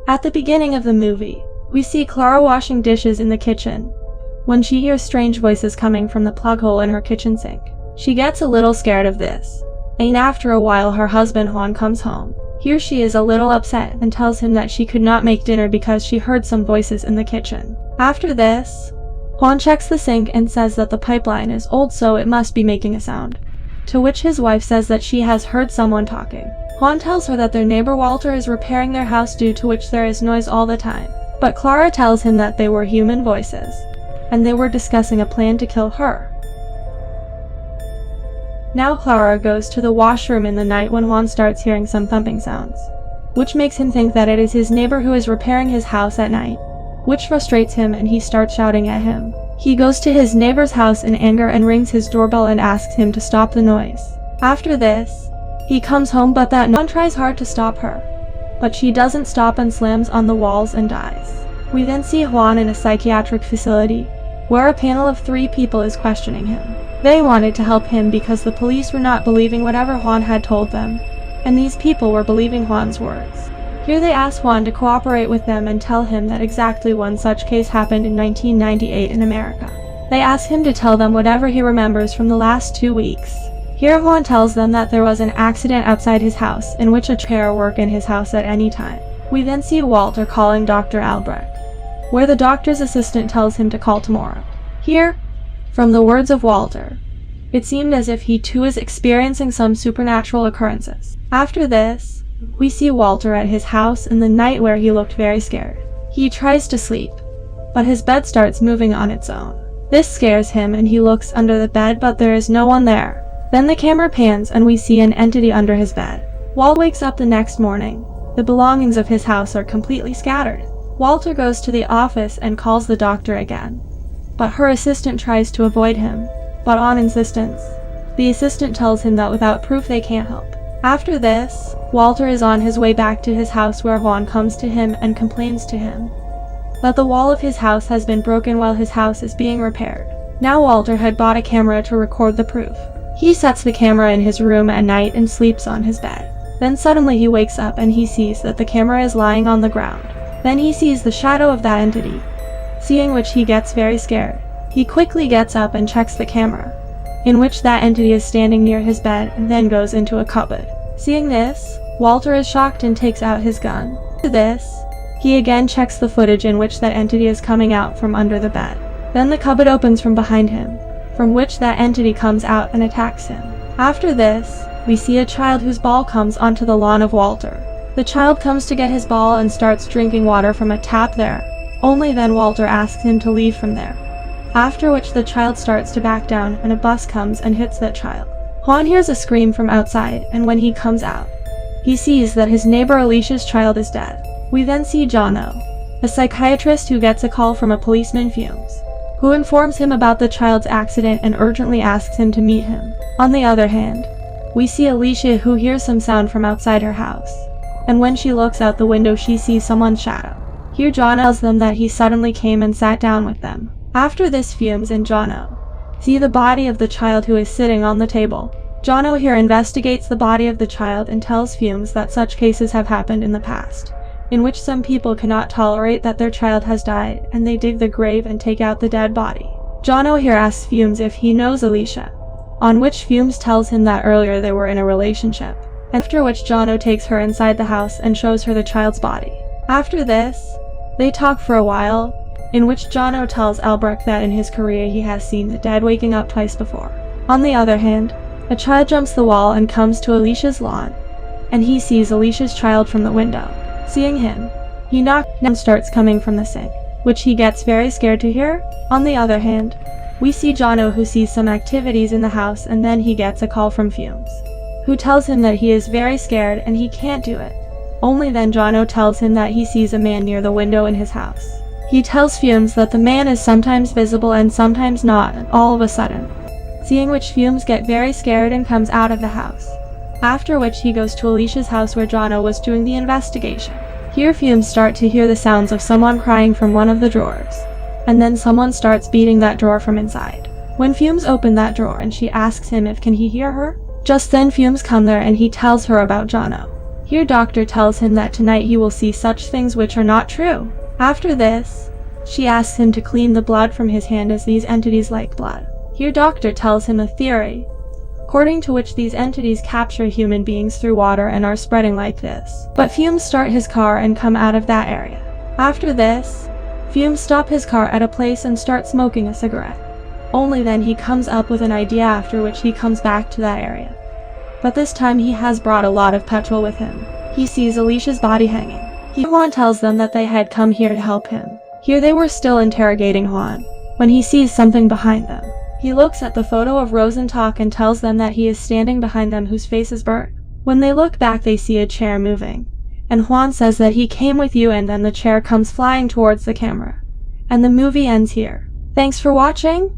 At the beginning of the movie, we see Clara washing dishes in the kitchen when she hears strange voices coming from the plug hole in her kitchen sink. She gets a little scared of this, and after a while her husband Juan comes home. Here she is a little upset and tells him that she could not make dinner because she heard some voices in the kitchen. After this, Juan checks the sink and says that the pipeline is old so it must be making a sound, to which his wife says that she has heard someone talking. Juan tells her that their neighbor Walter is repairing their house due to which there is noise all the time, but Clara tells him that they were human voices, and they were discussing a plan to kill her. Now Clara goes to the washroom in the night when Juan starts hearing some thumping sounds, which makes him think that it is his neighbor who is repairing his house at night, which frustrates him and he starts shouting at him. He goes to his neighbor's house in anger and rings his doorbell and asks him to stop the noise. After this, he comes home but that Juan tries hard to stop her, but she doesn't stop and slams on the walls and dies. We then see Juan in a psychiatric facility, where a panel of 3 people is questioning him. They wanted to help him because the police were not believing whatever Juan had told them, and these people were believing Juan's words. Here they asked Juan to cooperate with them and tell him that exactly one such case happened in 1998 in America. They asked him to tell them whatever he remembers from the last 2 weeks. Here Juan tells them that there was an accident outside his house in which a chair worked in his house at any time. We then see Walter calling Dr. Albrecht, where the doctor's assistant tells him to call tomorrow. Here, from the words of Walter, it seemed as if he too is experiencing some supernatural occurrences. After this, we see Walter at his house in the night where he looked very scared. He tries to sleep, but his bed starts moving on its own. This scares him and he looks under the bed but there is no one there. Then the camera pans and we see an entity under his bed. Walt wakes up the next morning. The belongings of his house are completely scattered. Walter goes to the office and calls the doctor again, but her assistant tries to avoid him, but on insistence, the assistant tells him that without proof they can't help. After this, Walter is on his way back to his house where Juan comes to him and complains to him that the wall of his house has been broken while his house is being repaired. Now Walter had bought a camera to record the proof. He sets the camera in his room at night and sleeps on his bed. Then suddenly he wakes up and he sees that the camera is lying on the ground. Then he sees the shadow of that entity, seeing which he gets very scared. He quickly gets up and checks the camera, in which that entity is standing near his bed and then goes into a cupboard. Seeing this, Walter is shocked and takes out his gun. After this, he again checks the footage in which that entity is coming out from under the bed. Then the cupboard opens from behind him, from which that entity comes out and attacks him. After this, we see a child whose ball comes onto the lawn of Walter. The child comes to get his ball and starts drinking water from a tap there. Only then Walter asks him to leave from there, after which the child starts to back down and a bus comes and hits that child. Juan hears a scream from outside and when he comes out, he sees that his neighbor Alicia's child is dead. We then see Jono, a psychiatrist who gets a call from a policeman Fumes, who informs him about the child's accident and urgently asks him to meet him. On the other hand, we see Alicia who hears some sound from outside her house, and when she looks out the window she sees someone's shadow. Here Jono tells them that he suddenly came and sat down with them. After this Fumes and Jono see the body of the child who is sitting on the table. Jono here investigates the body of the child and tells Fumes that such cases have happened in the past, in which some people cannot tolerate that their child has died and they dig the grave and take out the dead body. Jono here asks Fumes if he knows Alicia, on which Fumes tells him that earlier they were in a relationship, after which Jono takes her inside the house and shows her the child's body. After this, they talk for a while, in which Jono tells Albrecht that in his career he has seen the dead waking up twice before. On the other hand, a child jumps the wall and comes to Alicia's lawn, and he sees Alicia's child from the window. Seeing him, he knocks and starts coming from the sink, which he gets very scared to hear. On the other hand, we see Jono who sees some activities in the house and then he gets a call from Fumes, who tells him that he is very scared and he can't do it. Only then Jono tells him that he sees a man near the window in his house. He tells Fumes that the man is sometimes visible and sometimes not, and all of a sudden, seeing which Fumes get very scared and comes out of the house. After which he goes to Alicia's house where Jono was doing the investigation. Here Fumes start to hear the sounds of someone crying from one of the drawers, and then someone starts beating that drawer from inside. When Fumes opened that drawer and she asks him if can he hear her, just then Fumes come there and he tells her about Jono, Here Doctor tells him that tonight he will see such things which are not true. After this, she asks him to clean the blood from his hand as these entities like blood. Here Doctor tells him a theory, according to which these entities capture human beings through water and are spreading like this. But fumes start his car and come out of that area. After this, fumes stop his car at a place and start smoking a cigarette. Only then he comes up with an idea, after which he comes back to that area. But this time he has brought a lot of petrol with him. He sees Alicia's body hanging. Juan tells them that they had come here to help him. Here they were still interrogating Juan, when he sees something behind them. He looks at the photo of Rosentalk and tells them that he is standing behind them, whose face is burnt. When they look back, they see a chair moving, and Juan says that he came with you, and then the chair comes flying towards the camera. And the movie ends here. Thanks for watching.